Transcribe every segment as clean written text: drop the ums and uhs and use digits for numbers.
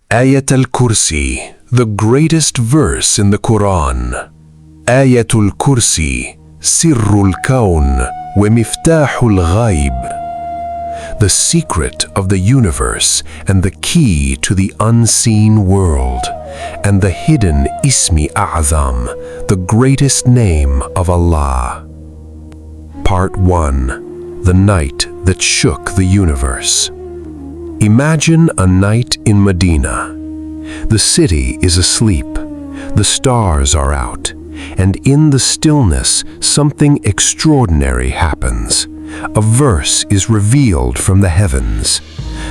Ayat al Kursi, the greatest verse in the Quran. Ayat al Kursi, sirrul kawn wa miftahul ghaib. The secret of the universe and the key to the unseen world, and the hidden Ismi Azam, the greatest name of Allah. Part 1. The night that shook the universe. Imagine a night in Medina. The city is asleep, the stars are out, and in the stillness something extraordinary happens. A verse is revealed from the heavens.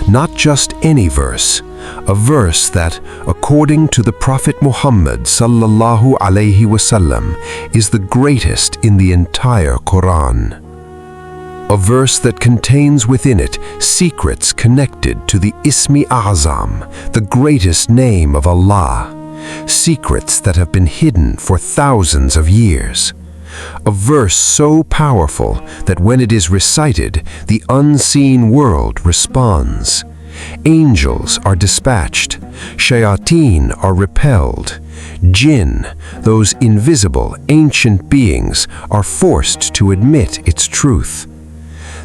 Not just any verse, a verse that, according to the Prophet Muhammad sallallahu alaihi wasallam, is the greatest in the entire Quran. A verse that contains within it secrets connected to the Ismi Azam, the greatest name of Allah, secrets that have been hidden for thousands of years. A verse so powerful that when it is recited, the unseen world responds. Angels are dispatched, Shaytan are repelled, Jinn, those invisible ancient beings, are forced to admit its truth.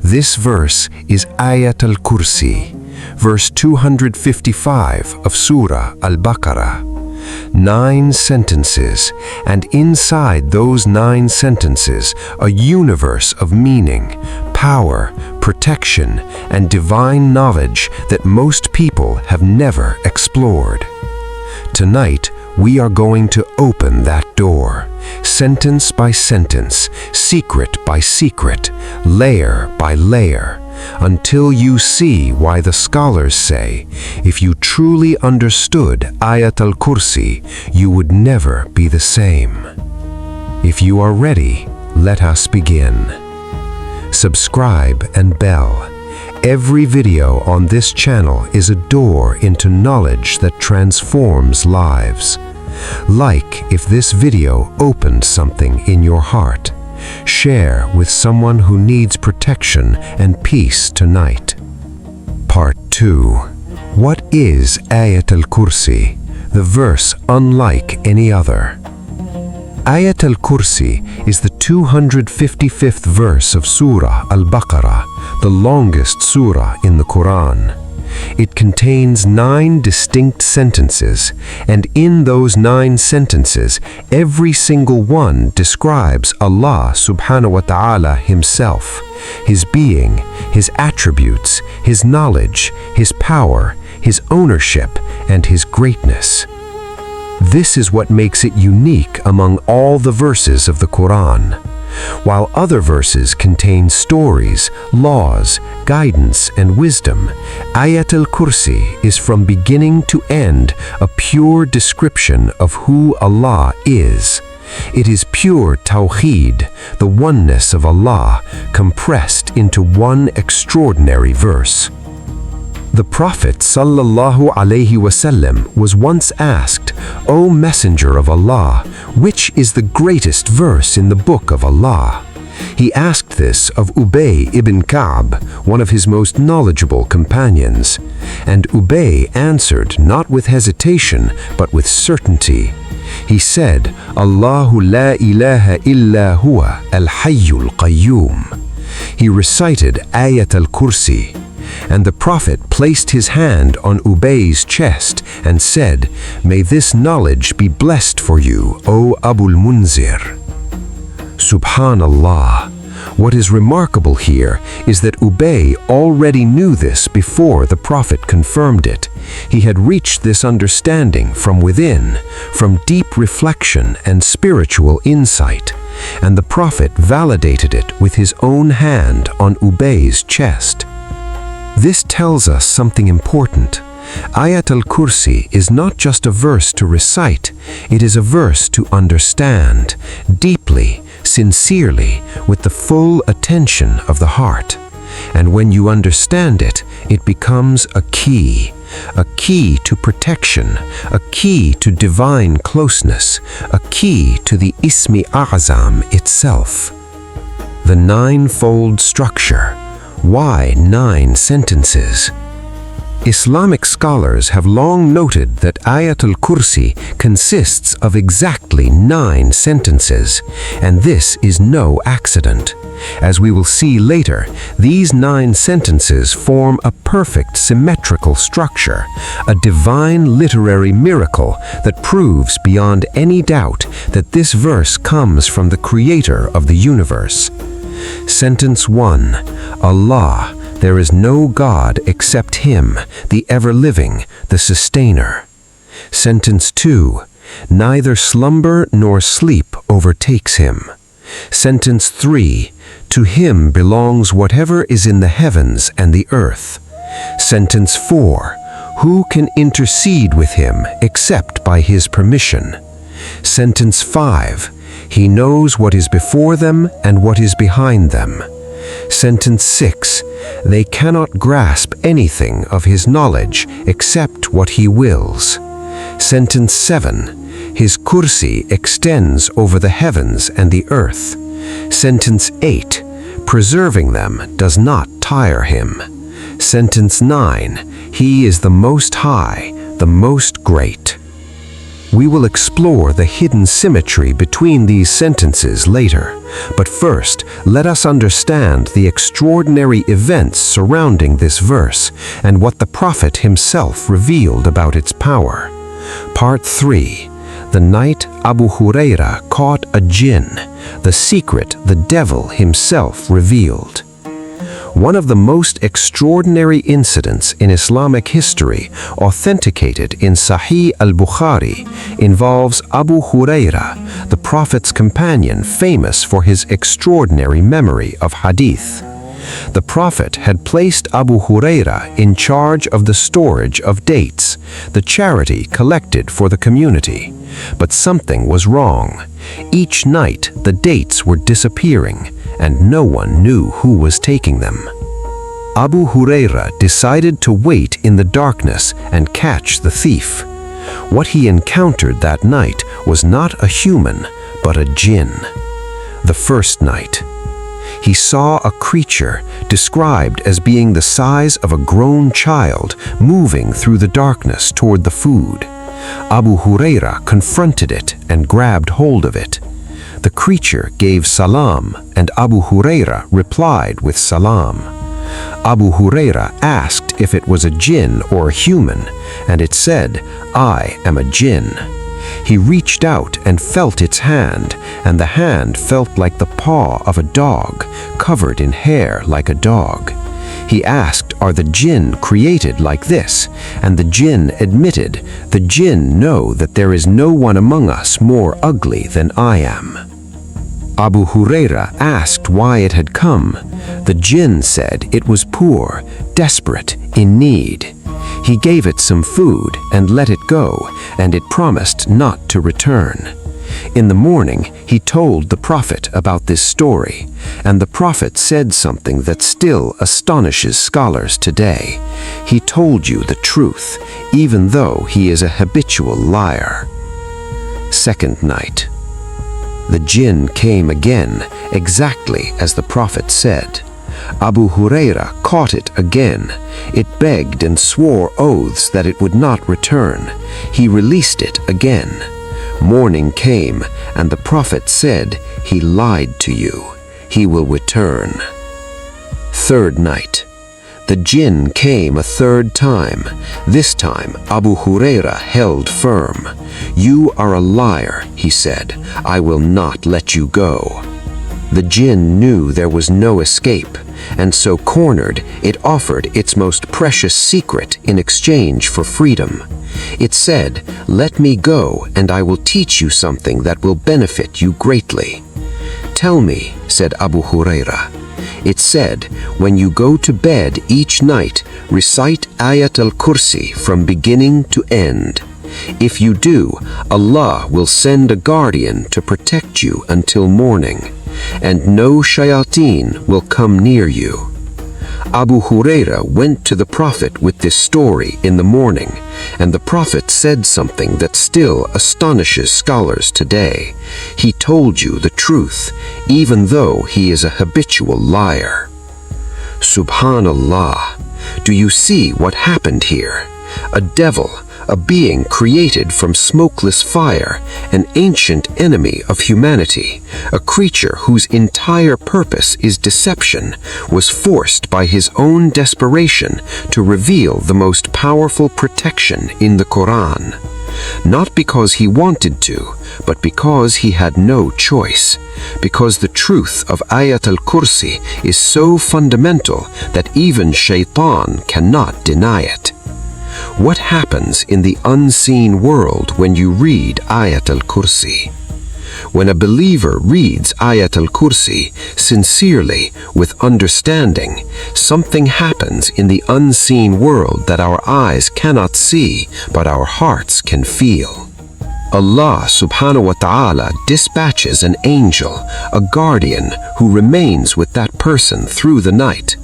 This verse is Ayat al Kursi, verse 255 of Surah Al-Baqarah. 9 sentences, and inside those 9 sentences, a universe of meaning, power, protection, and divine knowledge that most people have never explored. Tonight, we are going to open that door, sentence by sentence, secret by secret, layer by layer, until you see why the scholars say, if you truly understood Ayat al Kursi, you would never be the same. If you are ready, let us begin. Subscribe and bell. Every video on this channel is a door into knowledge that transforms lives. Like if this video opened something in your heart. Share with someone who needs protection and peace tonight. Part 2. What is Ayat al Kursi, the verse unlike any other? Ayat al Kursi is the 255th verse of Surah Al-Baqarah, the longest surah in the Quran. It contains 9 distinct sentences, and in those 9 sentences, every single one describes Allah subhanahu wa ta'ala himself, his being, his attributes, his knowledge, his power, his ownership, and his greatness. This is what makes it unique among all the verses of the Quran. While other verses contain stories, laws, guidance, and wisdom, Ayat al Kursi is from beginning to end a pure description of who Allah is. It is pure Tawheed, the oneness of Allah, compressed into one extraordinary verse. The Prophet sallallahu alaihi wasallam was once asked, O Messenger of Allah, which is the greatest verse in the Book of Allah? He asked this of Ubay ibn Ka'b, one of his most knowledgeable companions. And Ubay answered not with hesitation, but with certainty. He said, Allahu la ilaha illa huwa al-hayyul qayyum. He recited Ayat al Kursi. And the Prophet placed his hand on Ubay's chest and said, May this knowledge be blessed for you, O Abul Munzir. Subhanallah. What is remarkable here is that Ubay already knew this before the Prophet confirmed it. He had reached this understanding from within, from deep reflection and spiritual insight, and the Prophet validated it with his own hand on Ubay's chest. This tells us something important. Ayat al Kursi is not just a verse to recite, it is a verse to understand, deeply, sincerely, with the full attention of the heart. And when you understand it, it becomes a key to protection, a key to divine closeness, a key to the Ismi Azam itself. The 9-fold structure. Why 9 sentences? Islamic scholars have long noted that Ayat al Kursi consists of exactly 9 sentences, and this is no accident. As we will see later, these 9 sentences form a perfect symmetrical structure, a divine literary miracle that proves beyond any doubt that this verse comes from the Creator of the universe. Sentence 1. Allah, there is no God except Him, the ever-living, the sustainer. Sentence 2. Neither slumber nor sleep overtakes Him. Sentence 3. To Him belongs whatever is in the heavens and the earth. Sentence 4. Who can intercede with Him except by His permission? Sentence 5. He knows what is before them and what is behind them. Sentence 6. They cannot grasp anything of His knowledge except what He wills. Sentence 7. His kursi extends over the heavens and the earth. Sentence 8. Preserving them does not tire Him. Sentence 9. He is the Most High, the Most Great. We will explore the hidden symmetry between these sentences later, but first, let us understand the extraordinary events surrounding this verse and what the Prophet himself revealed about its power. Part 3. The night Abu Hurairah caught a jinn, the secret the devil himself revealed. One of the most extraordinary incidents in Islamic history, authenticated in Sahih al-Bukhari, involves Abu Hurairah, the Prophet's companion famous for his extraordinary memory of hadith. The Prophet had placed Abu Hurairah in charge of the storage of dates, the charity collected for the community. But something was wrong. Each night the dates were disappearing, and no one knew who was taking them. Abu Hurairah decided to wait in the darkness and catch the thief. What he encountered that night was not a human, but a jinn. The first night, he saw a creature described as being the size of a grown child moving through the darkness toward the food. Abu Hurairah confronted it and grabbed hold of it. The creature gave salam, and Abu Hurairah replied with salam. Abu Hurairah asked if it was a jinn or a human, and it said, "I am a jinn." He reached out and felt its hand, and the hand felt like the paw of a dog, covered in hair like a dog. He asked, "Are the jinn created like this?" And the jinn admitted, "The jinn know that there is no one among us more ugly than I am." Abu Hurairah asked why it had come. The jinn said it was poor, desperate, in need. He gave it some food and let it go, and it promised not to return. In the morning, he told the Prophet about this story, and the Prophet said something that still astonishes scholars today. He told you the truth, even though he is a habitual liar. Second night. The jinn came again, exactly as the Prophet said. Abu Hurairah caught it again. It begged and swore oaths that it would not return. He released it again. Morning came, and the Prophet said, "He lied to you. He will return." Third night. The jinn came a third time. This time, Abu Hurairah held firm. "You are a liar," he said. "I will not let you go." The jinn knew there was no escape, and so cornered, it offered its most precious secret in exchange for freedom. It said, "Let me go, and I will teach you something that will benefit you greatly." "Tell me," said Abu Hurairah. It said, "When you go to bed each night, recite Ayat al Kursi from beginning to end. If you do, Allah will send a guardian to protect you until morning, and no Shaytan will come near you." Abu Hurairah went to the Prophet with this story in the morning, and the Prophet said something that still astonishes scholars today. He told you the truth, even though he is a habitual liar. Subhanallah, Do you see what happened here? A devil, a being created from smokeless fire, an ancient enemy of humanity, a creature whose entire purpose is deception, was forced by his own desperation to reveal the most powerful protection in the Quran. Not because he wanted to, but because he had no choice. Because the truth of Ayat al Kursi is so fundamental that even Shaytan cannot deny it. What happens in the unseen world when you read Ayat al Kursi? When a believer reads Ayat al Kursi sincerely, with understanding, something happens in the unseen world that our eyes cannot see, but our hearts can feel. Allah subhanahu wa ta'ala dispatches an angel, a guardian, who remains with that person through the night.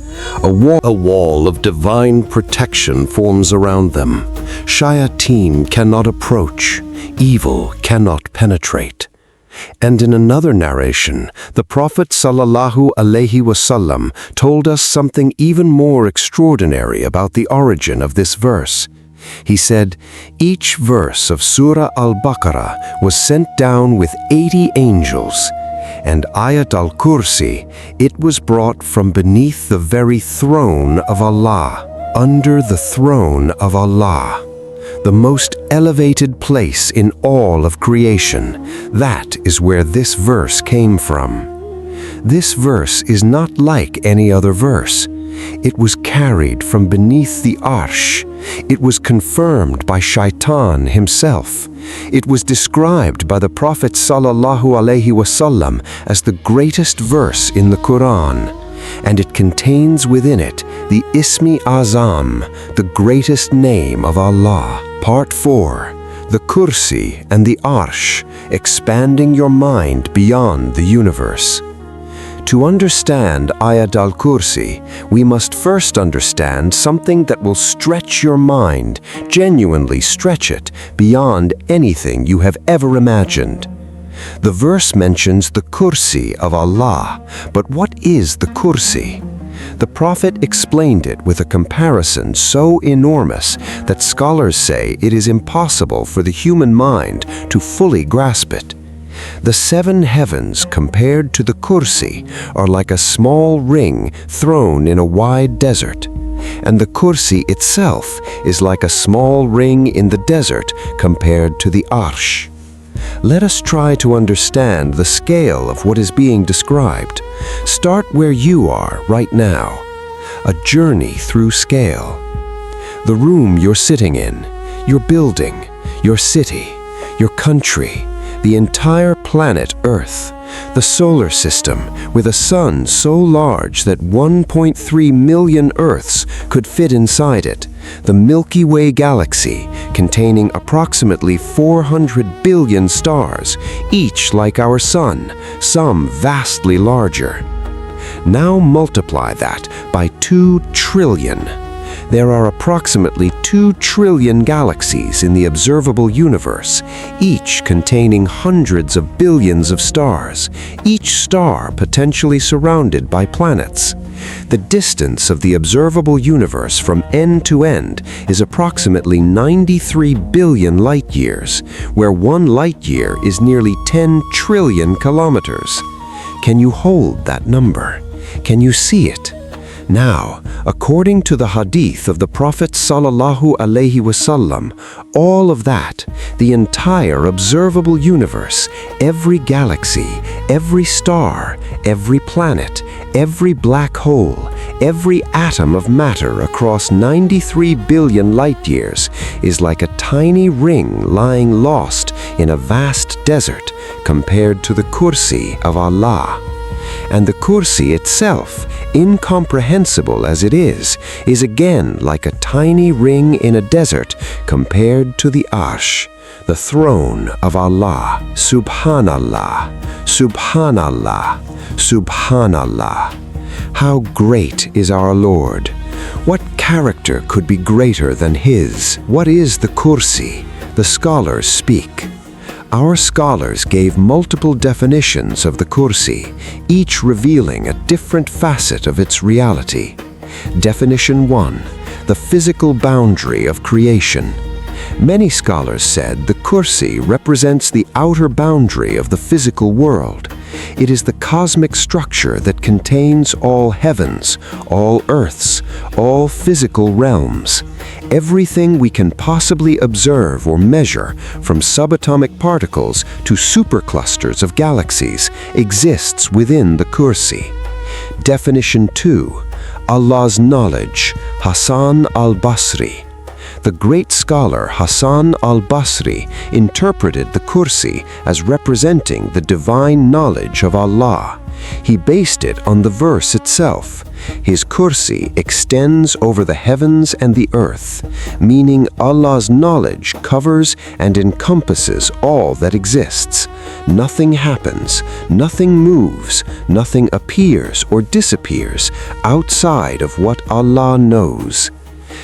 A wall of divine protection forms around them. Shayateen cannot approach, evil cannot penetrate. And in another narration, the Prophet sallallahu alaihi wasallam told us something even more extraordinary about the origin of this verse. He said, each verse of Surah Al-Baqarah was sent down with 80 angels, and Ayat al Kursi, it was brought from beneath the very throne of Allah, under the throne of Allah, the most elevated place in all of creation. That is where this verse came from. This verse is not like any other verse. It was carried from beneath the Arsh. It was confirmed by Shaytan himself. It was described by the Prophet sallallahu alaihi wasallam as the greatest verse in the Quran, and it contains within it the Ismi Azam, the greatest name of Allah. Part 4. The Kursi and the Arsh, expanding your mind beyond the universe. To understand Ayat al Kursi, we must first understand something that will stretch your mind, genuinely stretch it, beyond anything you have ever imagined. The verse mentions the Kursi of Allah, but what is the Kursi? The Prophet explained it with a comparison so enormous that scholars say it is impossible for the human mind to fully grasp it. The 7 heavens compared to the Kursi are like a small ring thrown in a wide desert, and the Kursi itself is like a small ring in the desert compared to the Arsh. Let us try to understand the scale of what is being described. Start where you are right now. A journey through scale. The room you're sitting in, your building, your city, your country, the entire planet Earth, the solar system with a sun so large that 1.3 million Earths could fit inside it, the Milky Way galaxy containing approximately 400 billion stars, each like our sun, some vastly larger. Now multiply that by 2 trillion. There are approximately 2 trillion galaxies in the observable universe, each containing hundreds of billions of stars, each star potentially surrounded by planets. The distance of the observable universe from end to end is approximately 93 billion light-years, where 1 light-year is nearly 10 trillion kilometers. Can you hold that number? Can you see it? Now, according to the hadith of the Prophet sallallahu alaihi wasallam, all of that, the entire observable universe, every galaxy, every star, every planet, every black hole, every atom of matter across 93 billion light-years is like a tiny ring lying lost in a vast desert compared to the Kursi of Allah. And the Kursi itself, incomprehensible as it is again like a tiny ring in a desert compared to the Arsh, the throne of Allah. Subhanallah, Subhanallah, Subhanallah. How great is our Lord! What character could be greater than His? What is the Kursi? The scholars speak. Our scholars gave multiple definitions of the Kursi, each revealing a different facet of its reality. Definition 1. The physical boundary of creation. Many scholars said the Kursi represents the outer boundary of the physical world. It is the cosmic structure that contains all heavens, all earths, all physical realms. Everything we can possibly observe or measure, from subatomic particles to superclusters of galaxies, exists within the Kursi. Definition 2. Allah's knowledge, Hassan al-Basri. The great scholar Hassan al-Basri interpreted the Kursi as representing the divine knowledge of Allah. He based it on the verse itself. His Kursi extends over the heavens and the earth, meaning Allah's knowledge covers and encompasses all that exists. Nothing happens, nothing moves, nothing appears or disappears outside of what Allah knows.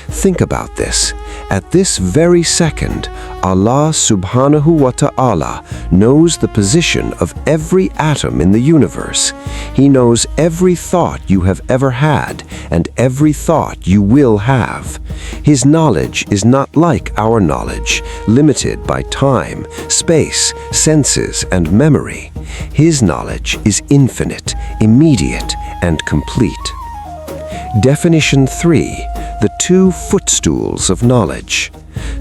Think about this. At this very second, Allah subhanahu wa ta'ala knows the position of every atom in the universe. He knows every thought you have ever had and every thought you will have. His knowledge is not like our knowledge, limited by time, space, senses, and memory. His knowledge is infinite, immediate, and complete. Definition 3. The two footstools of knowledge.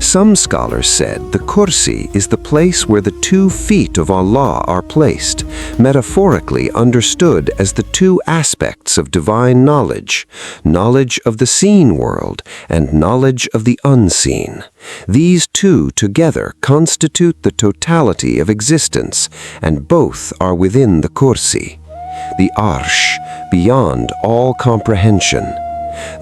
Some scholars said the Kursi is the place where the 2 feet of Allah are placed, metaphorically understood as the 2 aspects of divine knowledge, knowledge of the seen world and knowledge of the unseen. These 2 together constitute the totality of existence, and both are within the Kursi. The Arsh, beyond all comprehension.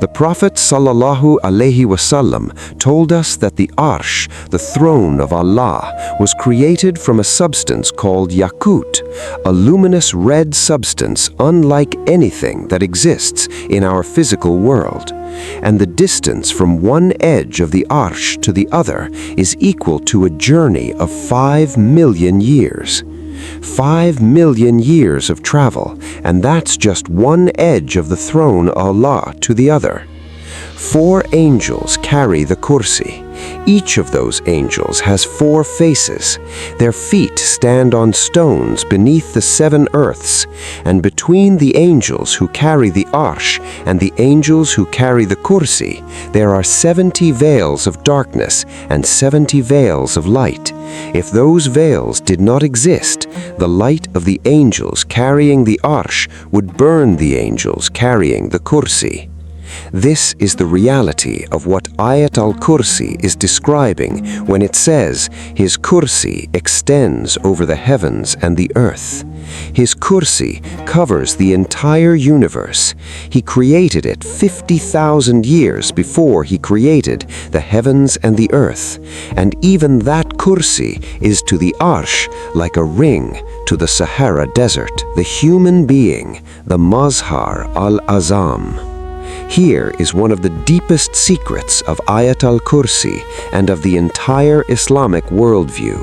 The Prophet sallallahu alaihi wasallam told us that the Arsh, the throne of Allah, was created from a substance called Yakut, a luminous red substance unlike anything that exists in our physical world. And the distance from one edge of the Arsh to the other is equal to a journey of 5 million years. 5 million years of travel, and that's just one edge of the throne of Allah to the other. 4 angels carry the Kursi. Each of those angels has 4 faces. Their feet stand on stones beneath the 7 earths, and between the angels who carry the Arsh and the angels who carry the Kursi, there are 70 veils of darkness and 70 veils of light. If those veils did not exist, the light of the angels carrying the Arsh would burn the angels carrying the Kursi. This is the reality of what Ayat al Kursi is describing when it says his Kursi extends over the heavens and the earth. His Kursi covers the entire universe. He created it 50,000 years before he created the heavens and the earth. And even that Kursi is to the Arsh like a ring to the Sahara Desert, the human being, the Mazhar al-Azam. Here is one of the deepest secrets of Ayat al Kursi and of the entire Islamic worldview.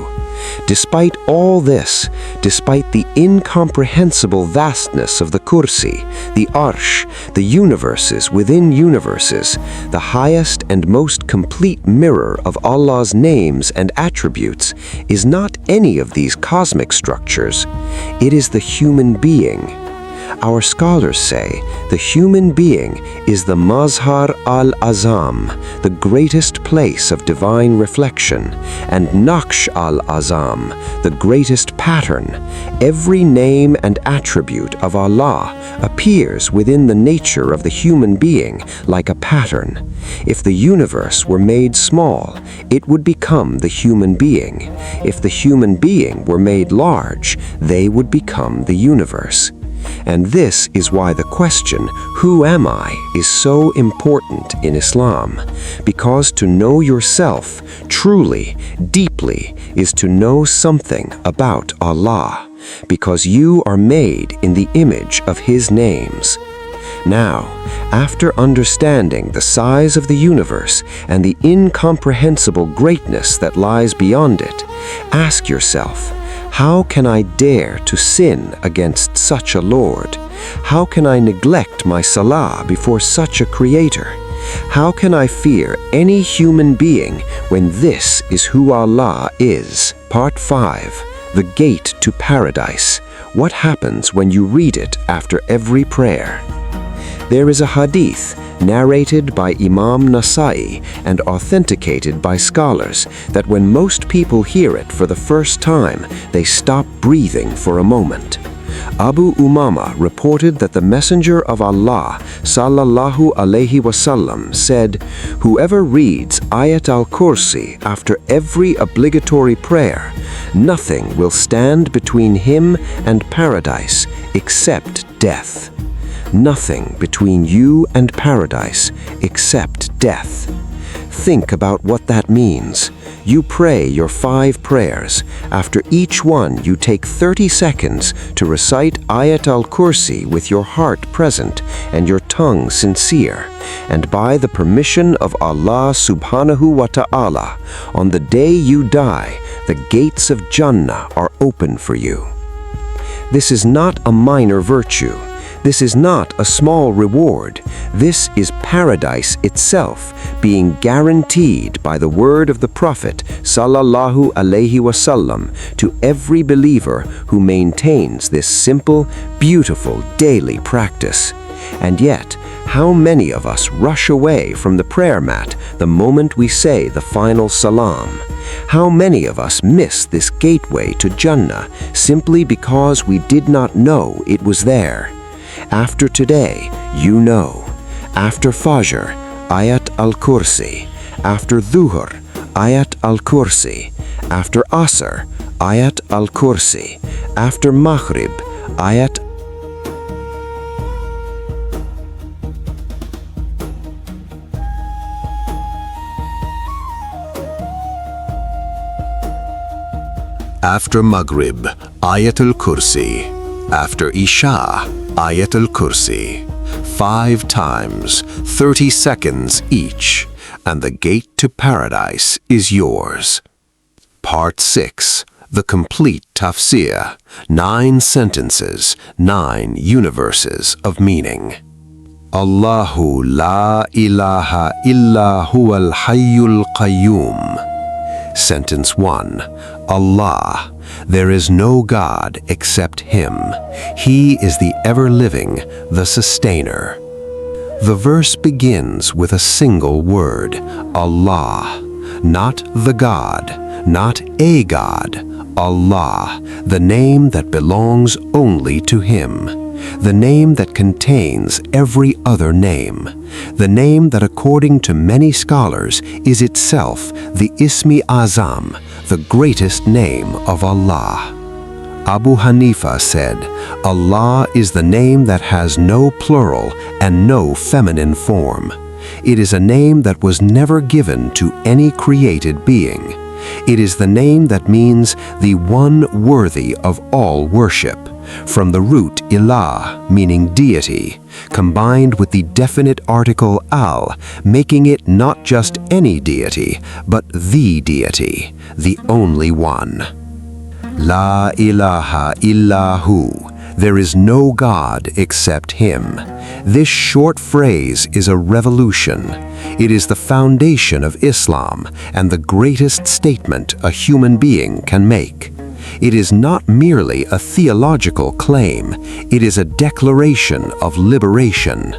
Despite all this, despite the incomprehensible vastness of the Kursi, the Arsh, the universes within universes, the highest and most complete mirror of Allah's names and attributes, is not any of these cosmic structures. It is the human being. Our scholars say the human being is the Mazhar al-Azam, the greatest place of divine reflection, and Naqsh al-Azam, the greatest pattern. Every name and attribute of Allah appears within the nature of the human being like a pattern. If the universe were made small, it would become the human being. If the human being were made large, they would become the universe. And this is why the question, who am I, is so important in Islam. Because to know yourself truly, deeply, is to know something about Allah. Because you are made in the image of His names. Now, after understanding the size of the universe and the incomprehensible greatness that lies beyond it, ask yourself, how can I dare to sin against such a Lord? How can I neglect my salah before such a creator? How can I fear any human being when this is who Allah is? Part 5. The Gate to Paradise. What happens when you read it after every prayer? There is a hadith narrated by Imam Nasai and authenticated by scholars that when most people hear it for the first time, they stop breathing for a moment. Abu Umama reported that the Messenger of Allah sallallahu alaihi wasallam said, "Whoever reads Ayat al Kursi after every obligatory prayer, nothing will stand between him and paradise except death. Nothing between you and paradise except death." Think about what that means. You pray your 5 prayers. After each one, you take 30 seconds to recite Ayat al Kursi with your heart present and your tongue sincere. And by the permission of Allah subhanahu wa ta'ala, on the day you die, the gates of Jannah are open for you. This is not a minor virtue. This is not a small reward. This is paradise itself, being guaranteed by the word of the Prophet sallallahu alaihi wasallam to every believer who maintains this simple, beautiful daily practice. And yet, how many of us rush away from the prayer mat the moment we say the final salam? How many of us miss this gateway to Jannah simply because we did not know it was there? After today, you know. After Fajr, Ayat al Kursi. After Dhuhr, Ayat al Kursi. After Asr, Ayat al Kursi. After Maghrib, Ayat. After Maghrib, Ayat al Kursi. After Isha, Ayat al Kursi. 5 times, 30 seconds each, and the gate to paradise is yours. Part 6. The complete tafsir. 9 sentences, 9 universes of meaning. Allahu la ilaha illa huwal hayyul qayyum. Sentence 1. Allah, there is no God except Him. He is the ever-living, the sustainer. The verse begins with a single word, Allah. Not the God, not a God. Allah, the name that belongs only to Him. The name that contains every other name. The name that according to many scholars is itself the Ismi Azam, the greatest name of Allah. Abu Hanifa said, Allah is the name that has no plural and no feminine form. It is a name that was never given to any created being. It is the name that means the one worthy of all worship, from the root ilah, meaning deity, combined with the definite article al, making it not just any deity, but the deity, the only one. La ilaha illahu. There is no God except Him. This short phrase is a revolution. It is the foundation of Islam and the greatest statement a human being can make. It is not merely a theological claim, it is a declaration of liberation.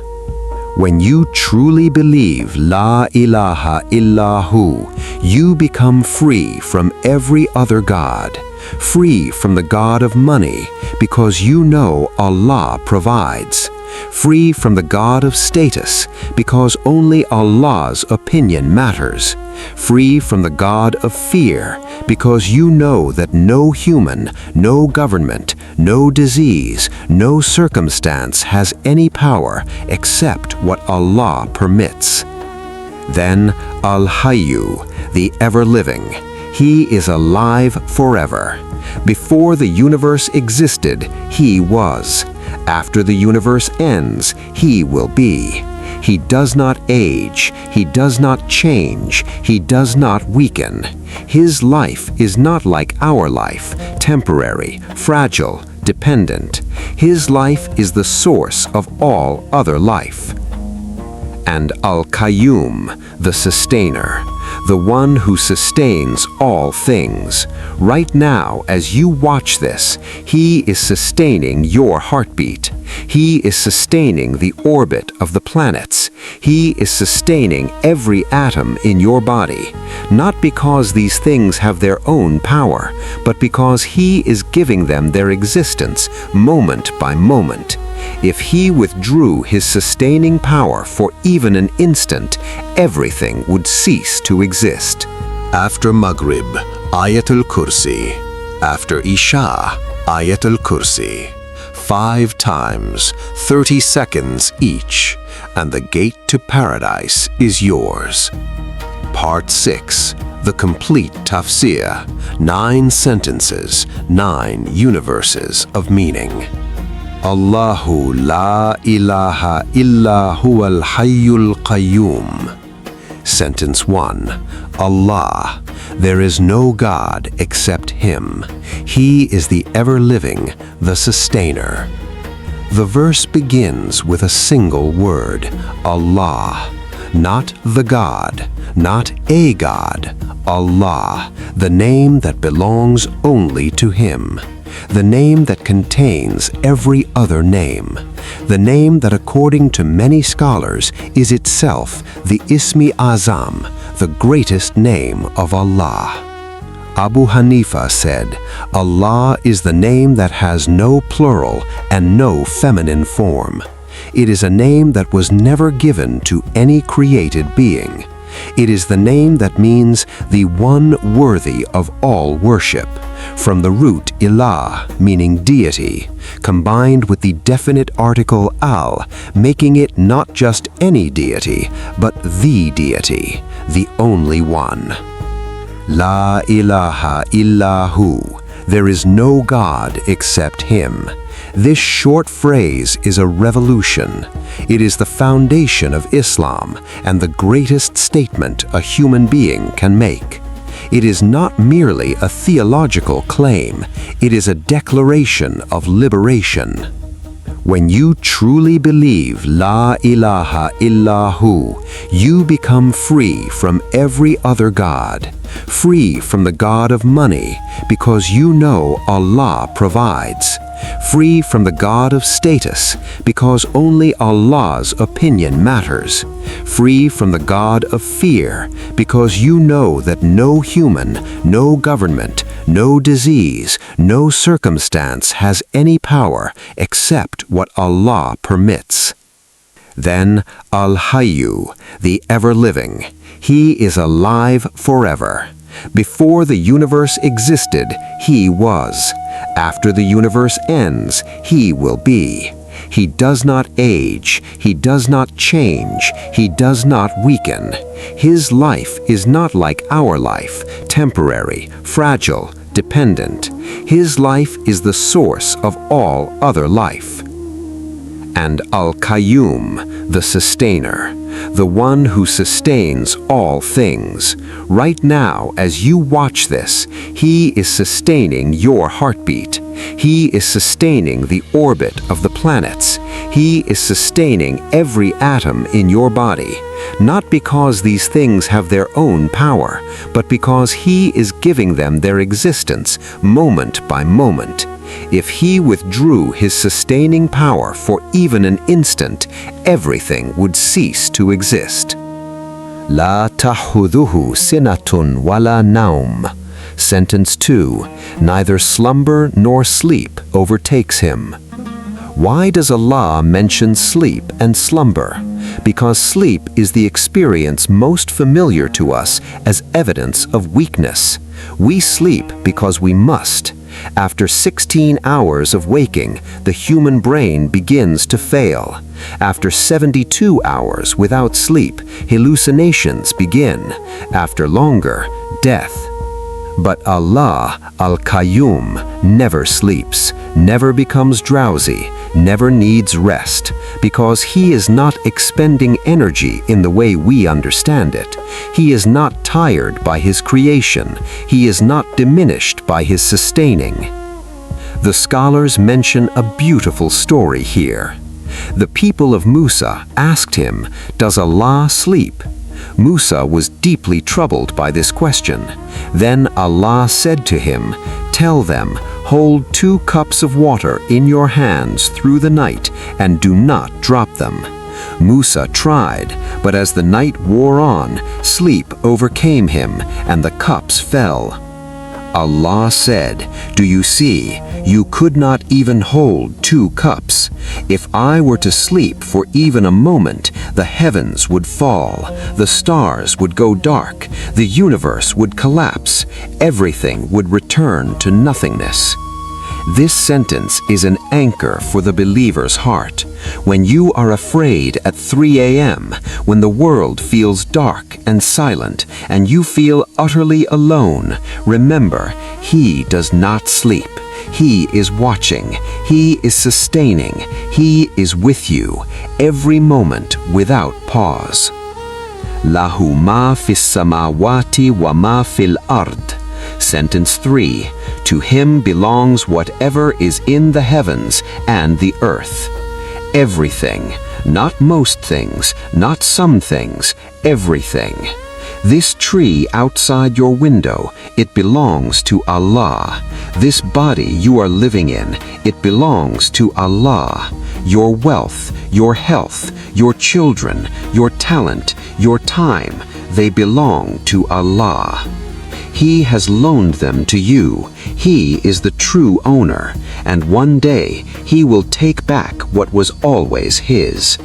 When you truly believe La ilaha illahu, you become free from every other God, free from the God of money because you know Allah provides, free from the God of status because only Allah's opinion matters, free from the God of fear because you know that no human, no government, no disease, no circumstance has any power except what Allah permits. Then Al-Hayyu, the ever-living, He is alive forever. Before the universe existed, He was. After the universe ends, He will be. He does not age, He does not change, He does not weaken. His life is not like our life, temporary, fragile, dependent. His life is the source of all other life. And Al-Qayyum, the sustainer, the one who sustains all things. Right now, as you watch this, he is sustaining your heartbeat. He is sustaining the orbit of the planets. He is sustaining every atom in your body, not because these things have their own power, but because he is giving them their existence moment by moment. If he withdrew his sustaining power for even an instant, everything would cease to exist. After Maghrib, Ayat al Kursi. After Isha, Ayat al Kursi. 5 times, 30 seconds each, and the gate to paradise is yours. Part 6, the complete tafsir. 9 sentences, 9 universes of meaning. Allahu la ilaha illa huwal hayyul qayyum. Sentence 1. Allah, there is no God except Him. He is the ever-living, the sustainer. The verse begins with a single word, Allah. Not the God, not a God. Allah, the name that belongs only to Him. The name that contains every other name. The name that, according to many scholars, is itself the Ismi Azam, the greatest name of Allah. Abu Hanifa said, Allah is the name that has no plural and no feminine form. It is a name that was never given to any created being. It is the name that means the one worthy of all worship, from the root ilah, meaning deity, combined with the definite article al, making it not just any deity, but the deity, the only one. La ilaha illahu, there is no God except Him. This short phrase is a revolution. It is the foundation of Islam and the greatest statement a human being can make. It is not merely a theological claim, it is a declaration of liberation. When you truly believe La ilaha illahu, you become free from every other God, free from the God of money because you know Allah provides, free from the God of status because only Allah's opinion matters, free from the God of fear because you know that no human, no government, no disease, no circumstance has any power except what Allah permits. Then Al-Hayyu, the ever-living, He is alive forever. Before the universe existed, He was. After the universe ends, He will be. He does not age, He does not change, He does not weaken. His life is not like our life, temporary, fragile, dependent. His life is the source of all other life. And Al-Qayyum, the sustainer, the one who sustains all things. Right now, as you watch this, He is sustaining your heartbeat. He is sustaining the orbit of the planets. He is sustaining every atom in your body, not because these things have their own power, but because He is giving them their existence moment by moment. If He withdrew His sustaining power for even an instant, everything would cease to exist. La ta'khudhuhu sinatun wala naum. Sentence 2. Neither slumber nor sleep overtakes Him. Why does Allah mention sleep and slumber? Because sleep is the experience most familiar to us as evidence of weakness. We sleep because we must. After 16 hours of waking, the human brain begins to fail. After 72 hours without sleep, hallucinations begin. After longer, death. But Allah, Al-Qayyum, never sleeps, never becomes drowsy, never needs rest, because He is not expending energy in the way we understand it. He is not tired by His creation. He is not diminished by His sustaining. The scholars mention a beautiful story here. The people of Musa asked him, "Does Allah sleep?" Musa was deeply troubled by this question. Then Allah said to him, "Tell them, hold 2 cups of water in your hands through the night and do not drop them." Musa tried, but as the night wore on, sleep overcame him and the cups fell. Allah said, "Do you see, you could not even hold 2 cups. If I were to sleep for even a moment, the heavens would fall, the stars would go dark, the universe would collapse, everything would return to nothingness." This sentence is an anchor for the believer's heart. When you are afraid at 3 a.m., when the world feels dark and silent, and you feel utterly alone, remember, He does not sleep. He is watching. He is sustaining. He is with you, every moment without pause. Lahu ma fis samawati wa ma fil ard. Sentence 3. To Him belongs whatever is in the heavens and the earth. Everything, not most things, not some things, everything. This tree outside your window, it belongs to Allah. This body you are living in, it belongs to Allah. Your wealth, your health, your children, your talent, your time, they belong to Allah. He has loaned them to you. He is the true owner, and one day He will take back what was always His.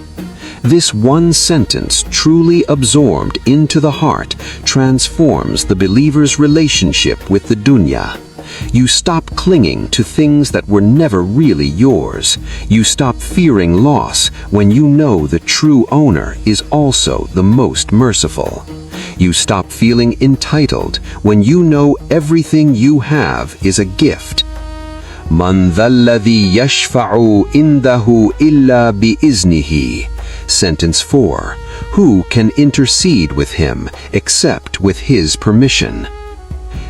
This one sentence, truly absorbed into the heart, transforms the believer's relationship with the dunya. You stop clinging to things that were never really yours. You stop fearing loss when you know the true owner is also the most merciful. You stop feeling entitled when you know everything you have is a gift. Man dhalladhi yashfa'u indahu illa bi'iznihi. Sentence 4. Who can intercede with Him except with His permission?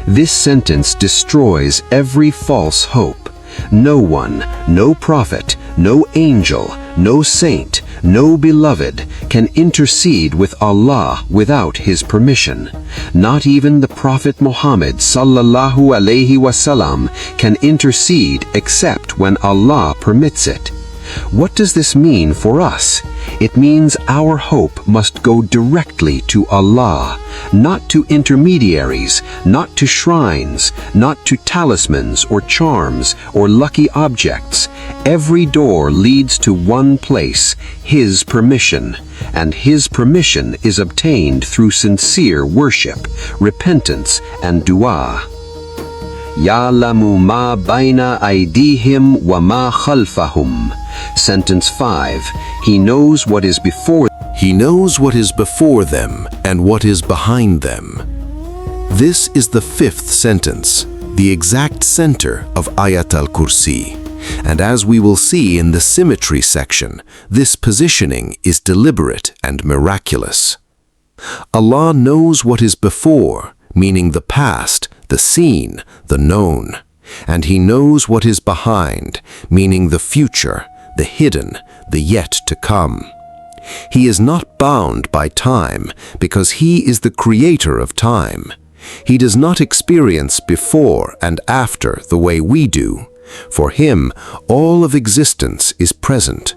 This sentence destroys every false hope. No one, no prophet, no angel, no saint, no beloved can intercede with Allah without His permission. Not even the Prophet Muhammad sallallahu alaihi wasallam can intercede except when Allah permits it. What does this mean for us? It means our hope must go directly to Allah, not to intermediaries, not to shrines, not to talismans or charms or lucky objects. Every door leads to one place, His permission, and His permission is obtained through sincere worship, repentance, and dua. Ya'lamu ma bayna aydihim wa ma khalfahum. Sentence 5. He knows what is before them and what is behind them. This is the 5th sentence, the exact center of Ayat al Kursi. And as we will see in the symmetry section, this positioning is deliberate and miraculous. Allah knows what is before, meaning the past, the seen, the known. And He knows what is behind, meaning the future, the hidden, the yet to come. He is not bound by time because He is the creator of time. He does not experience before and after the way we do. For Him, all of existence is present.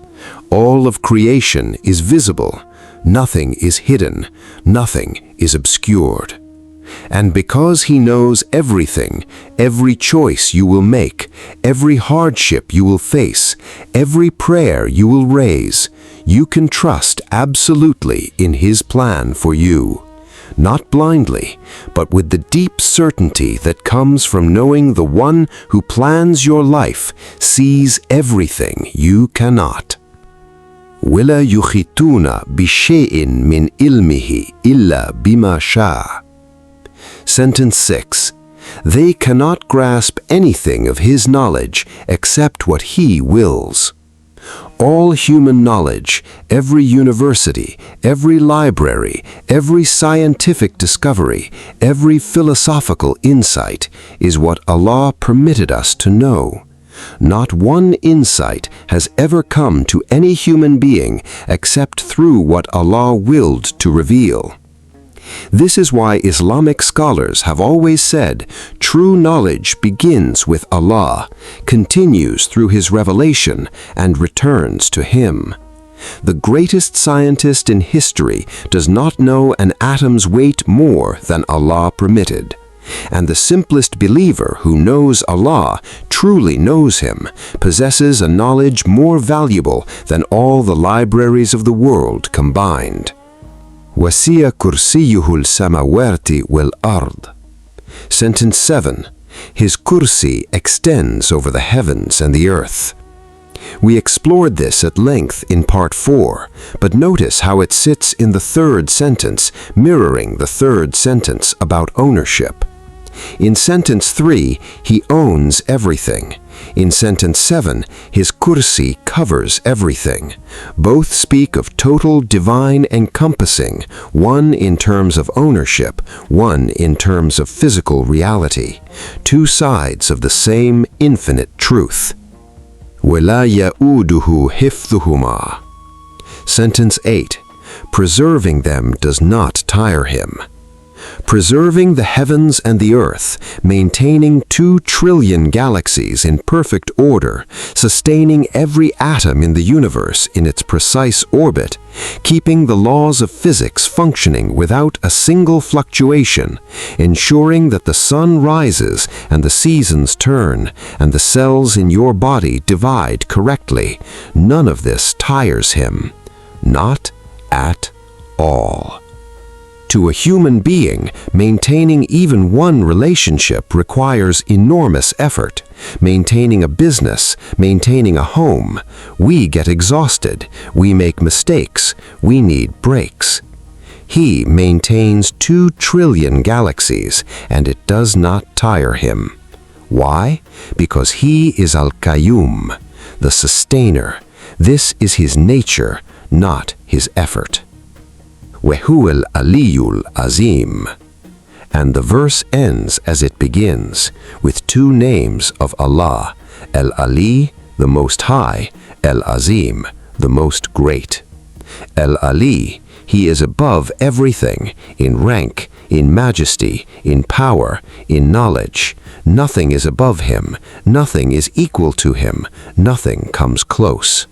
All of creation is visible. Nothing is hidden. Nothing is obscured. And because He knows everything, every choice you will make, every hardship you will face, every prayer you will raise, you can trust absolutely in His plan for you. Not blindly, but with the deep certainty that comes from knowing the One who plans your life sees everything you cannot. وَلَا يُحِيطُونَ بِشَيْءٍ مِّنْ عِلْمِهِ إِلَّا بِمَا شَاءَ. Sentence 6. They cannot grasp anything of His knowledge except what He wills. All human knowledge, every university, every library, every scientific discovery, every philosophical insight is what Allah permitted us to know. Not one insight has ever come to any human being except through what Allah willed to reveal. This is why Islamic scholars have always said, true knowledge begins with Allah, continues through His revelation, and returns to Him. The greatest scientist in history does not know an atom's weight more than Allah permitted. And the simplest believer who knows Allah, truly knows Him, possesses a knowledge more valuable than all the libraries of the world combined. وَسِيَ كُرْسِيُّهُ السَّمَوَاتِ وَالْأَرْضِ. Sentence 7. His kursi extends over the heavens and the earth. We explored this at length in part 4, but notice how it sits in the third sentence, mirroring the third sentence about ownership. In sentence 3, He owns everything. In sentence 7, His kursi covers everything. Both speak of total divine encompassing, one in terms of ownership, one in terms of physical reality. Two sides of the same infinite truth. وَلَا يَؤُودُهُ حِفْظُهُمَا. Sentence 8. Preserving them does not tire Him. Preserving the heavens and the earth, maintaining 2 trillion galaxies in perfect order, sustaining every atom in the universe in its precise orbit, keeping the laws of physics functioning without a single fluctuation, ensuring that the sun rises and the seasons turn and the cells in your body divide correctly. None of this tires Him. Not at all. To a human being, maintaining even one relationship requires enormous effort. Maintaining a business, maintaining a home. We get exhausted. We make mistakes. We need breaks. He maintains 2 trillion galaxies, and it does not tire Him. Why? Because He is Al-Qayyum, the sustainer. This is His nature, not His effort. وَهُوَ الْعَلِيُّ الْعَظِيمُ. And the verse ends as it begins, with 2 names of Allah, Al-Ali, the Most High, Al-Azim, the Most Great. Al-Ali, He is above everything, in rank, in majesty, in power, in knowledge. Nothing is above Him, nothing is equal to Him, nothing comes close.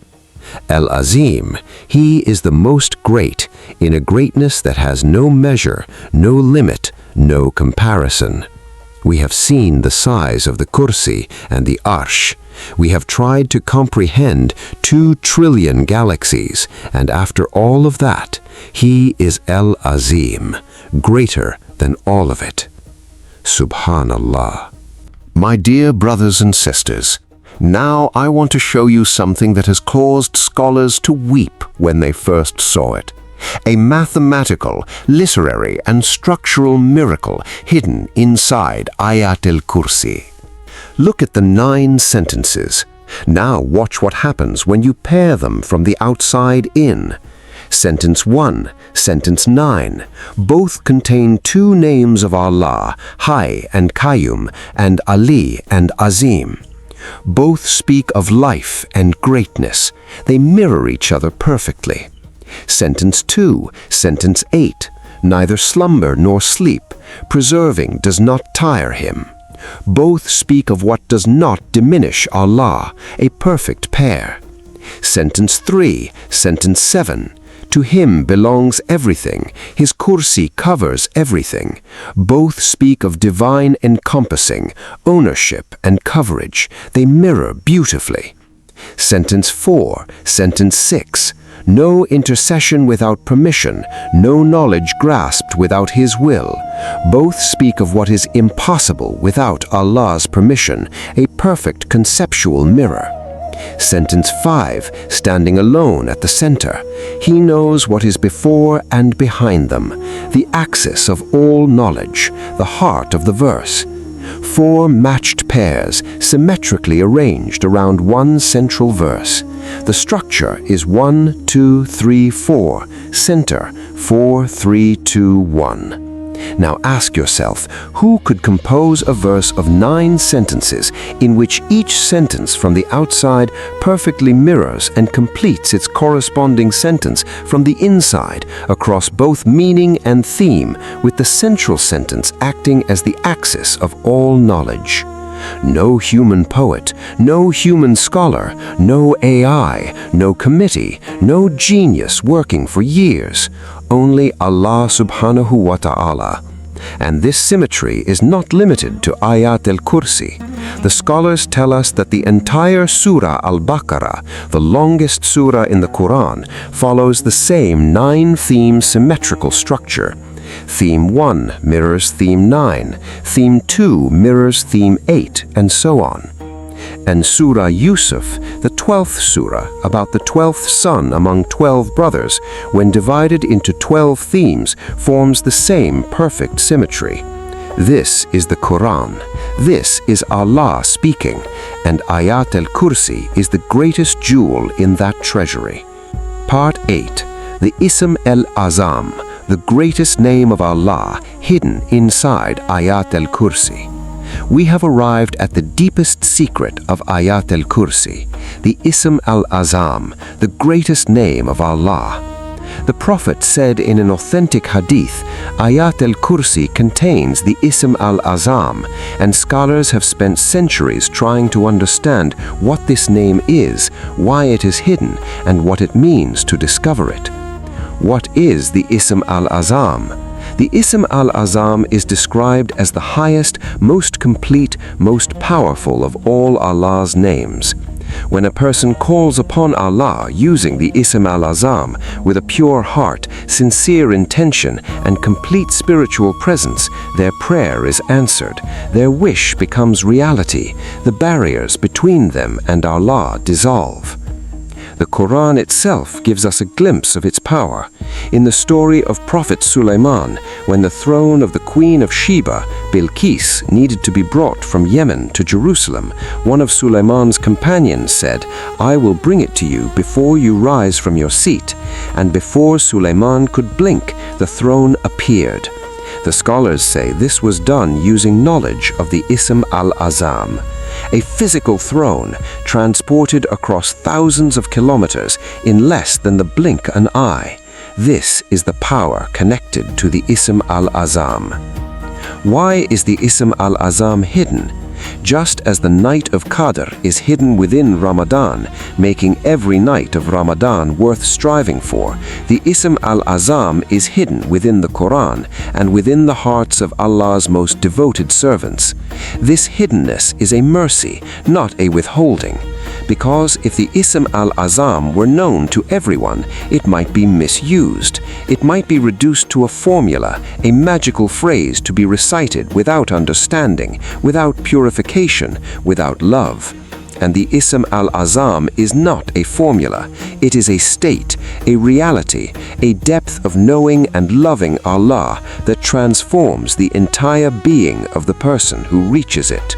Al-Azim, He is the most great, in a greatness that has no measure, no limit, no comparison. We have seen the size of the Kursi and the Arsh. We have tried to comprehend 2 trillion galaxies, and after all of that, He is Al-Azim, greater than all of it. Subhanallah. My dear brothers and sisters, now I want to show you something that has caused scholars to weep when they first saw it. A mathematical, literary, and structural miracle hidden inside Ayat al Kursi. Look at the 9 sentences. Now watch what happens when you pair them from the outside in. Sentence 1, Sentence 9, both contain 2 names of Allah, Hayy and Qayyum, and Ali and Azim. Both speak of life and greatness. They mirror each other perfectly. Sentence 2, Sentence 8, neither slumber nor sleep, preserving does not tire Him. Both speak of what does not diminish Allah, a perfect pair. Sentence 3, Sentence 7, to Him belongs everything, His kursi covers everything. Both speak of divine encompassing, ownership and coverage. They mirror beautifully. Sentence 4, Sentence 6, no intercession without permission, no knowledge grasped without His will. Both speak of what is impossible without Allah's permission, a perfect conceptual mirror. Sentence 5, standing alone at the center. He knows what is before and behind them, the axis of all knowledge, the heart of the verse. 4 matched pairs, symmetrically arranged around one central verse. The structure is 1, 2, 3, 4, center 4, 3, 2, 1. Now ask yourself, who could compose a verse of 9 sentences in which each sentence from the outside perfectly mirrors and completes its corresponding sentence from the inside across both meaning and theme, with the central sentence acting as the axis of all knowledge? No human poet, no human scholar, no AI, no committee, no genius working for years. Only Allah subhanahu wa ta'ala. And this symmetry is not limited to Ayat al Kursi. The scholars tell us that the entire Surah Al-Baqarah, the longest surah in the Quran, follows the same 9-theme symmetrical structure. Theme 1 mirrors Theme 9, Theme 2 mirrors Theme 8, and so on. And Surah Yusuf, the 12th surah, about the 12th son among 12 brothers, when divided into 12 themes, forms the same perfect symmetry. This is the Quran. This is Allah speaking, and Ayat al Kursi is the greatest jewel in that treasury. Part 8. The Ism Azam, the greatest name of Allah, hidden inside Ayat al Kursi. We have arrived at the deepest secret of Ayat al Kursi, the Ism Azam, the greatest name of Allah. The Prophet said in an authentic hadith, Ayat al Kursi contains the Ism Azam, and scholars have spent centuries trying to understand what this name is, why it is hidden, and what it means to discover it. What is the Ism Azam? The Ism Azam is described as the highest, most complete, most powerful of all Allah's names. When a person calls upon Allah using the Ism Azam with a pure heart, sincere intention, and complete spiritual presence, their prayer is answered, their wish becomes reality, the barriers between them and Allah dissolve. The Quran itself gives us a glimpse of its power. In the story of Prophet Sulaiman, when the throne of the Queen of Sheba, Bilqis, needed to be brought from Yemen to Jerusalem, one of Sulaiman's companions said, "I will bring it to you before you rise from your seat." And before Sulaiman could blink, the throne appeared. The scholars say this was done using knowledge of the Ism Azam. A physical throne transported across thousands of kilometers in less than the blink of an eye. This is the power connected to the Ism Azam. Why is the Ism Azam hidden? Just as the night of Qadr is hidden within Ramadan, making every night of Ramadan worth striving for, the Ism Azam is hidden within the Quran and within the hearts of Allah's most devoted servants. This hiddenness is a mercy, not a withholding. Because if the Ism Azam were known to everyone, it might be misused. It might be reduced to a formula, a magical phrase to be recited without understanding, without purification, without love. And the Ism Azam is not a formula. It is a state, a reality, a depth of knowing and loving Allah that transforms the entire being of the person who reaches it.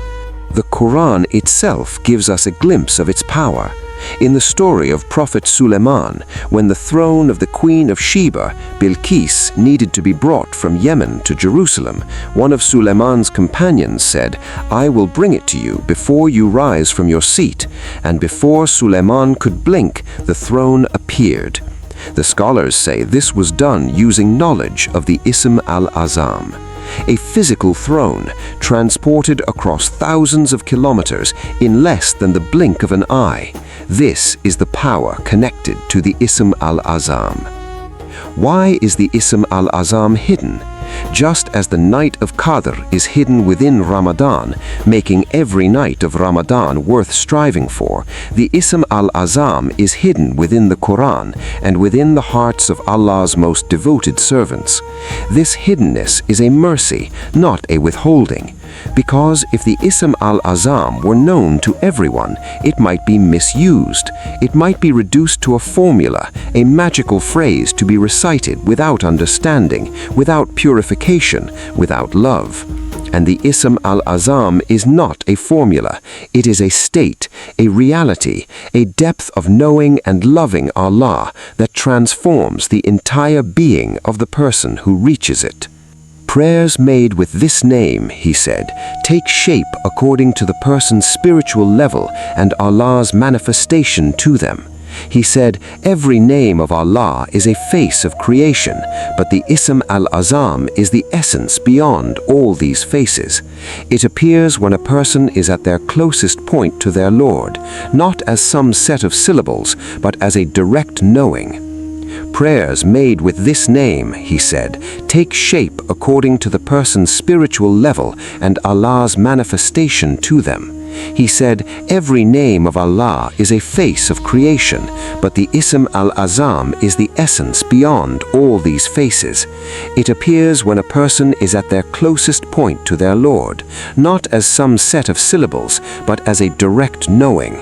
The Quran itself gives us a glimpse of its power. In the story of Prophet Sulaiman, when the throne of the Queen of Sheba, Bilqis, needed to be brought from Yemen to Jerusalem, one of Sulaiman's companions said, "I will bring it to you before you rise from your seat." And before Sulaiman could blink, the throne appeared. The scholars say this was done using knowledge of the Ism Azam. A physical throne transported across thousands of kilometers in less than the blink of an eye. This is the power connected to the Ism Azam. Why is the Ism Azam hidden? Just as the night of Qadr is hidden within Ramadan, making every night of Ramadan worth striving for, the Ism Azam is hidden within the Quran and within the hearts of Allah's most devoted servants. This hiddenness is a mercy, not a withholding. Because if the Ism Azam were known to everyone, it might be misused. It might be reduced to a formula, a magical phrase to be recited without understanding, without purification, without love. And the Ism Azam is not a formula. It is a state, a reality, a depth of knowing and loving Allah that transforms the entire being of the person who reaches it. Prayers made with this name, he said, take shape according to the person's spiritual level and Allah's manifestation to them. He said, every name of Allah is a face of creation, but the Ism Azam is the essence beyond all these faces. It appears when a person is at their closest point to their Lord, not as some set of syllables, but as a direct knowing. Prayers made with this name, he said, take shape according to the person's spiritual level and Allah's manifestation to them. He said, every name of Allah is a face of creation, but the Ism Azam is the essence beyond all these faces. It appears when a person is at their closest point to their Lord, not as some set of syllables, but as a direct knowing.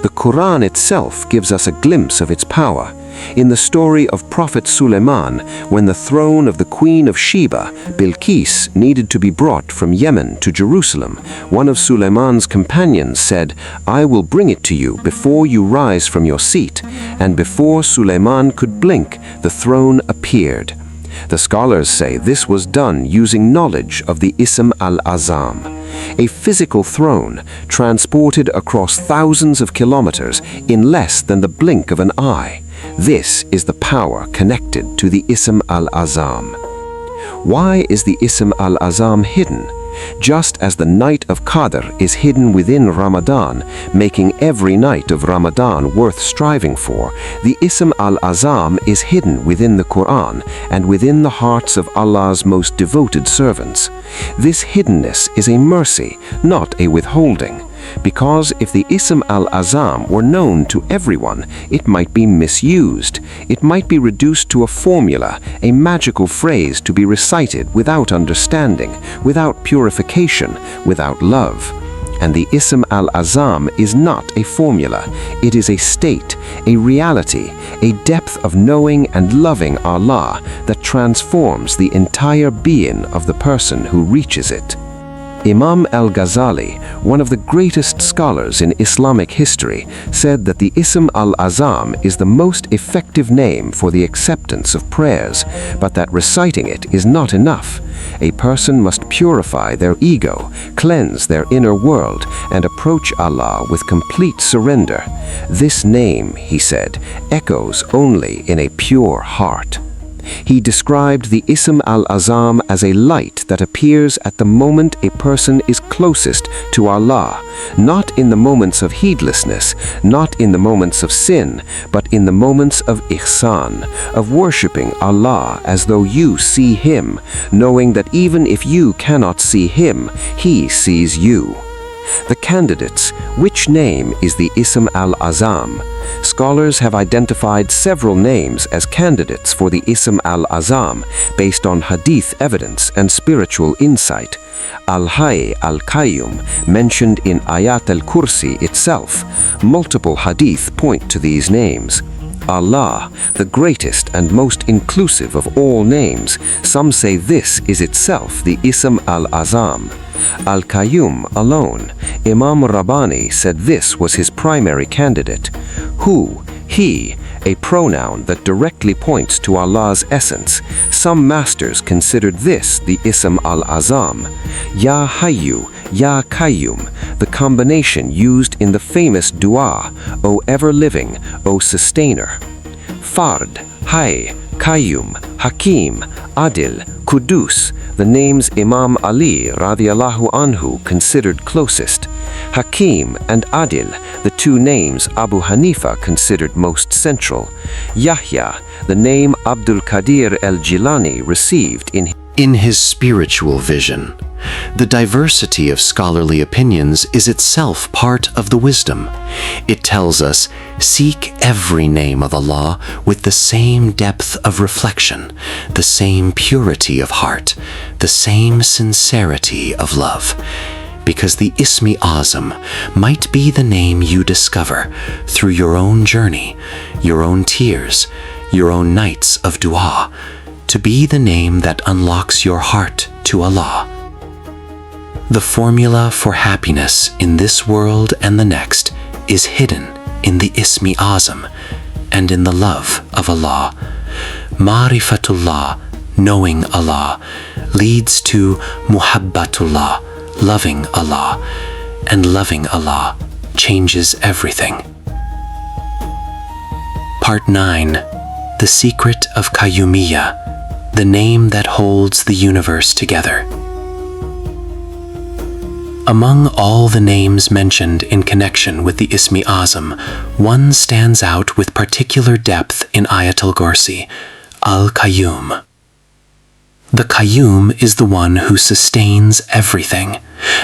The Quran itself gives us a glimpse of its power. In the story of Prophet Suleiman, when the throne of the Queen of Sheba, Bilqis, needed to be brought from Yemen to Jerusalem, one of Suleiman's companions said, I will bring it to you before you rise from your seat. And before Suleiman could blink, the throne appeared. The scholars say this was done using knowledge of the Ism Azam. A physical throne transported across thousands of kilometers in less than the blink of an eye. This is the power connected to the Ism Azam. Why is the Ism Azam hidden? Just as the night of Qadr is hidden within Ramadan, making every night of Ramadan worth striving for, the Ism Azam is hidden within the Quran and within the hearts of Allah's most devoted servants. This hiddenness is a mercy, not a withholding. Because if the Ism Azam were known to everyone, it might be misused. It might be reduced to a formula, a magical phrase to be recited without understanding, without purification, without love. And the Ism Azam is not a formula. It is a state, a reality, a depth of knowing and loving Allah that transforms the entire being of the person who reaches it. Imam al-Ghazali, one of the greatest scholars in Islamic history, said that the Ism Azam is the most effective name for the acceptance of prayers, but that reciting it is not enough. A person must purify their ego, cleanse their inner world, and approach Allah with complete surrender. This name, he said, echoes only in a pure heart. He described the Ism Azam as a light that appears at the moment a person is closest to Allah, not in the moments of heedlessness, not in the moments of sin, but in the moments of ihsan, of worshipping Allah as though you see Him, knowing that even if you cannot see Him, He sees you. The candidates, which name is the Ism Azam? Scholars have identified several names as candidates for the Ism Azam based on hadith evidence and spiritual insight. Al-Hayy al-Qayyum, mentioned in Ayat al Kursi itself. Multiple hadith point to these names. Allah, the greatest and most inclusive of all names, some say this is itself the Ism Azam. Al-Qayyum alone, Imam Rabbani said this was his primary candidate. Who, he, a pronoun that directly points to Allah's essence. Some masters considered this the Ism Azam. Ya Hayyu, Ya Qayyum, the combination used in the famous dua, O ever-living, O sustainer. Fard, Hayy, Qayyum, Hakim, Adil, Qudus, the names Imam Ali radiallahu anhu considered closest. Hakim and Adil, the two names Abu Hanifa considered most central. Yahya, the name Abdul Qadir el-Jilani received in his spiritual vision. The diversity of scholarly opinions is itself part of the wisdom. It tells us, seek every name of Allah with the same depth of reflection, the same purity of heart, the same sincerity of love. Because the Ismi Azam might be the name you discover through your own journey, your own tears, your own nights of dua, to be the name that unlocks your heart to Allah. The formula for happiness in this world and the next is hidden in the Ismi Azam and in the love of Allah. Ma'rifatullah, knowing Allah, leads to muhabbatullah, loving Allah, and loving Allah changes everything. Part 9. The Secret of Qayyumiyyah, the name that holds the universe together. Among all the names mentioned in connection with the Ismi Azam, one stands out with particular depth in Ayat al Kursi, Al-Qayyum. The Qayyum is the one who sustains everything,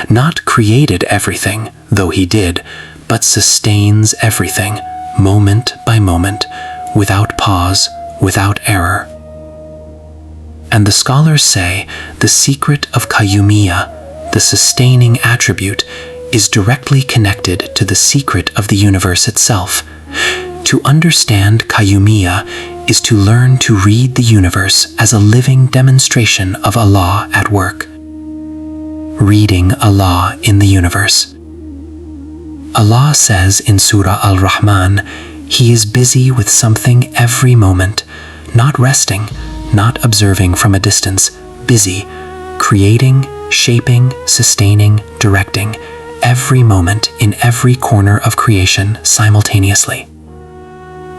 not created everything, though he did, but sustains everything, moment by moment, without pause, without error. And the scholars say the secret of Qayyumiyyah, the sustaining attribute, is directly connected to the secret of the universe itself. To understand Qayyumiyyah is to learn to read the universe as a living demonstration of Allah at work. Reading Allah in the universe. Allah says in Surah Al-Rahman, He is busy with something every moment, not resting, not observing from a distance, busy, creating, shaping, sustaining, directing, every moment in every corner of creation simultaneously.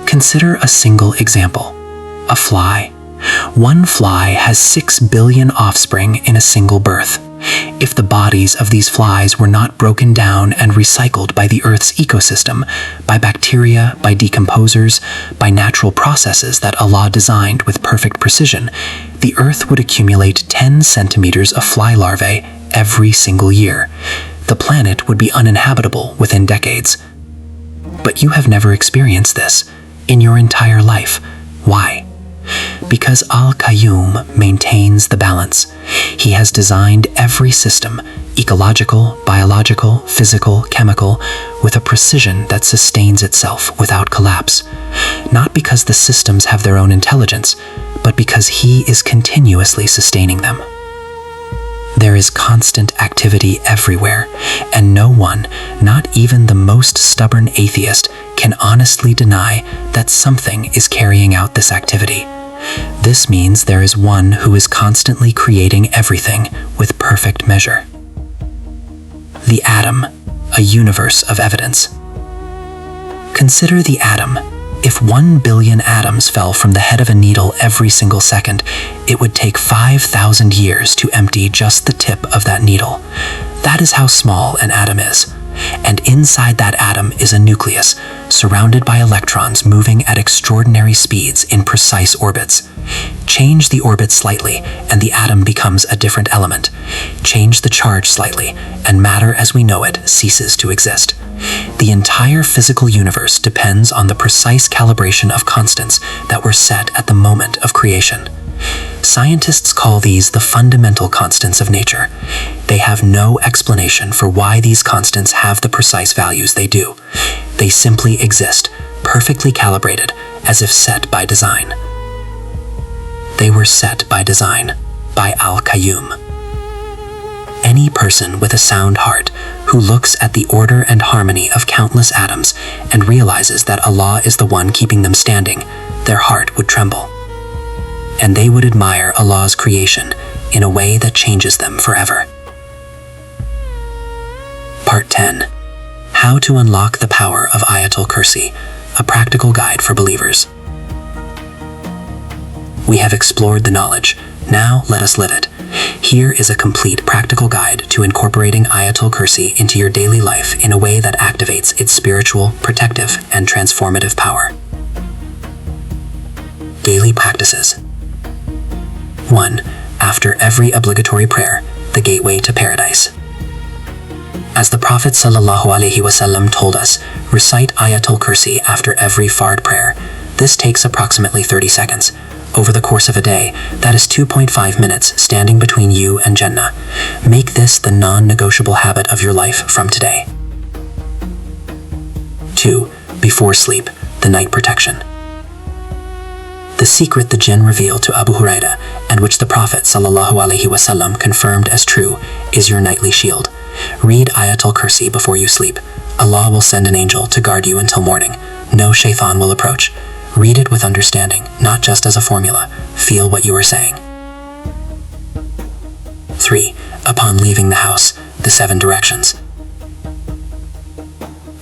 Consider a single example. A fly. One fly has 6 billion offspring in a single birth. If the bodies of these flies were not broken down and recycled by the Earth's ecosystem, by bacteria, by decomposers, by natural processes that Allah designed with perfect precision, the Earth would accumulate 10 centimeters of fly larvae every single year. The planet would be uninhabitable within decades. But you have never experienced this in your entire life. Why? Because Al-Qayyum maintains the balance. He has designed every system, ecological, biological, physical, chemical, with a precision that sustains itself without collapse. Not because the systems have their own intelligence, but because He is continuously sustaining them. There is constant activity everywhere, and no one, not even the most stubborn atheist, can honestly deny that something is carrying out this activity. This means there is one who is constantly creating everything with perfect measure. The atom, a universe of evidence. Consider the atom. If 1 billion atoms fell from the head of a needle every single second, it would take 5,000 years to empty just the tip of that needle. That is how small an atom is. And inside that atom is a nucleus, surrounded by electrons moving at extraordinary speeds in precise orbits. Change the orbit slightly, and the atom becomes a different element. Change the charge slightly, and matter as we know it ceases to exist. The entire physical universe depends on the precise calibration of constants that were set at the moment of creation. Scientists call these the fundamental constants of nature. They have no explanation for why these constants have the precise values they do. They simply exist, perfectly calibrated, as if set by design. They were set by design, by Al-Qayyum. Any person with a sound heart who looks at the order and harmony of countless atoms and realizes that Allah is the one keeping them standing, their heart would tremble. And they would admire Allah's creation in a way that changes them forever. Part 10. How to unlock the power of Ayat al Kursi, a practical guide for believers. We have explored the knowledge. Now let us live it. Here is a complete practical guide to incorporating Ayat al Kursi into your daily life in a way that activates its spiritual, protective, and transformative power. Daily practices. 1. After every obligatory prayer, the gateway to paradise. As the Prophet ﷺ told us, recite Ayat al Kursi after every fard prayer. This takes approximately 30 seconds. Over the course of a day, that is 2.5 minutes standing between you and Jannah. Make this the non-negotiable habit of your life from today. 2. Before sleep, the night protection. The secret the Jinn revealed to Abu Hurairah, and which the Prophet ﷺ confirmed as true, is your nightly shield. Read Ayat al Kursi before you sleep. Allah will send an angel to guard you until morning. No Shaytan will approach. Read it with understanding, not just as a formula. Feel what you are saying. 3. Upon leaving the house, the 7 directions.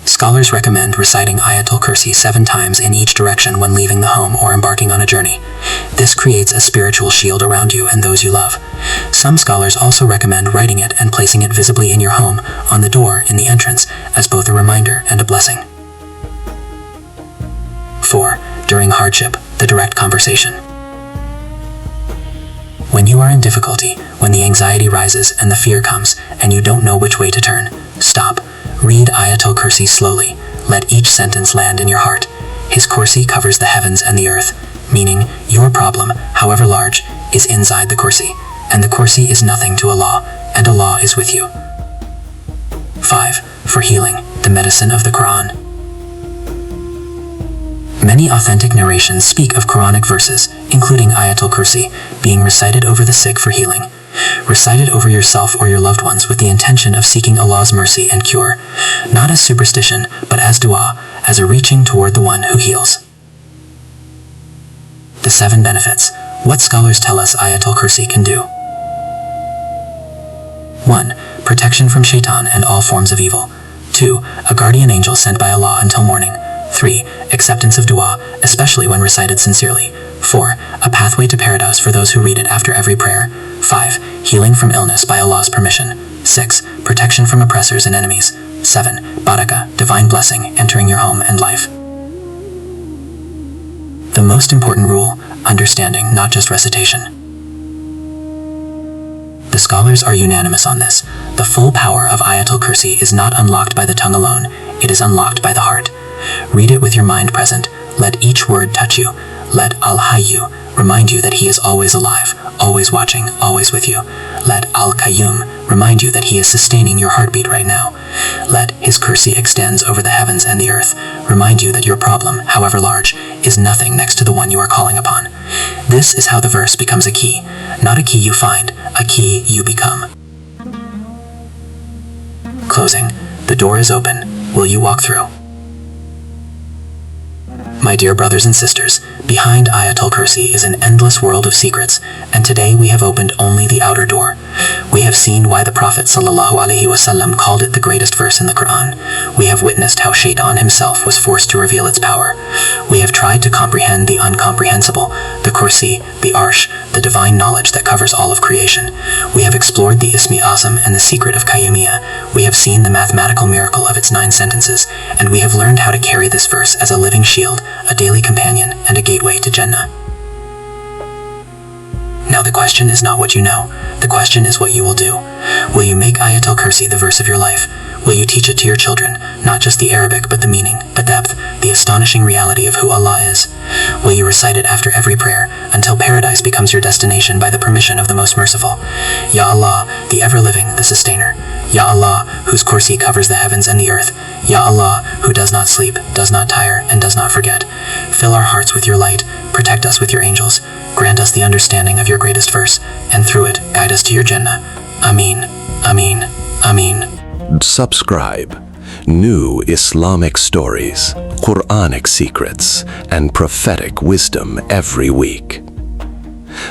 Scholars recommend reciting Ayat al Kursi 7 times in each direction when leaving the home or embarking on a journey. This creates a spiritual shield around you and those you love. Some scholars also recommend writing it and placing it visibly in your home, on the door, in the entrance, as both a reminder and a blessing. 4. During hardship, the direct conversation. When you are in difficulty, when the anxiety rises and the fear comes, and you don't know which way to turn, stop. Read Ayat al Kursi slowly. Let each sentence land in your heart. His Kursi covers the heavens and the earth, meaning your problem, however large, is inside the Kursi, and the Kursi is nothing to Allah, and Allah is with you. 5. For healing, the medicine of the Quran. Many authentic narrations speak of Quranic verses, including Ayat al Kursi, being recited over the sick for healing. Recite it over yourself or your loved ones with the intention of seeking Allah's mercy and cure, not as superstition, but as dua, as a reaching toward the one who heals. The 7 benefits. What scholars tell us Ayat al Kursi can do. 1. Protection from Shaytan and all forms of evil. 2. A guardian angel sent by Allah until morning. 3. Acceptance of dua, especially when recited sincerely. 4. A pathway to paradise for those who read it after every prayer. 5. Healing from illness by Allah's permission. 6. Protection from oppressors and enemies. 7. Barakah, divine blessing, entering your home and life. The most important rule, understanding, not just recitation. The scholars are unanimous on this. The full power of Ayat al Kursi is not unlocked by the tongue alone, it is unlocked by the heart. Read it with your mind present. Let each word touch you. Let Al-Hayyu remind you that He is always alive, always watching, always with you. Let Al-Qayyum remind you that He is sustaining your heartbeat right now. Let His Kursi extends over the heavens and the earth, remind you that your problem, however large, is nothing next to the one you are calling upon. This is how the verse becomes a key, not a key you find, a key you become. Closing. The door is open. Will you walk through? My dear brothers and sisters, behind Ayat al Kursi is an endless world of secrets, and today we have opened only the outer door. We have seen why the Prophet ﷺ called it the greatest verse in the Quran. We have witnessed how Shaytan himself was forced to reveal its power. We have tried to comprehend the incomprehensible, the Kursi, the Arsh, the divine knowledge that covers all of creation. We have explored the Ismi Azam and the secret of Qayyumiyya. We have seen the mathematical miracle of its 9 sentences, and we have learned how to carry this verse as a living shield, a daily companion, and a gateway to Jannah. Now the question is not what you know, the question is what you will do. Will you make Ayat al Kursi the verse of your life? Will you teach it to your children, not just the Arabic but the meaning, the depth, the astonishing reality of who Allah is? Will you recite it after every prayer, until paradise becomes your destination by the permission of the Most Merciful? Ya Allah, the ever-living, the sustainer. Ya Allah, whose Kursi covers the heavens and the earth. Ya Allah, who does not sleep, does not tire, and does not forget. Fill our hearts with your light, protect us with your angels, grant us the understanding of your greatest verse, and through it, guide us to your Jannah. Ameen, Ameen, Ameen. Subscribe. New Islamic stories, Quranic secrets, and prophetic wisdom every week.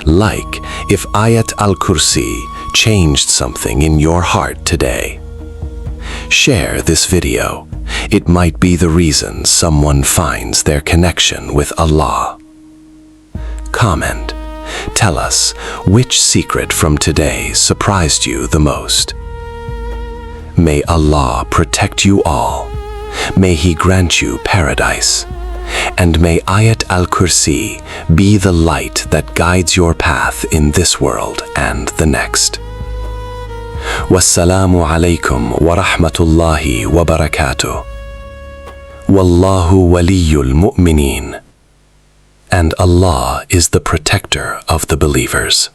Like if Ayat al Kursi changed something in your heart today. Share this video. It might be the reason someone finds their connection with Allah. Comment. Tell us which secret from today surprised you the most. May Allah protect you all. May He grant you paradise. And may Ayat al Kursi be the light that guides your path in this world and the next. Wassalamu alaikum wa rahmatullahi wa barakatuh. Wallahu waliyul mu'mineen. And Allah is the protector of the believers.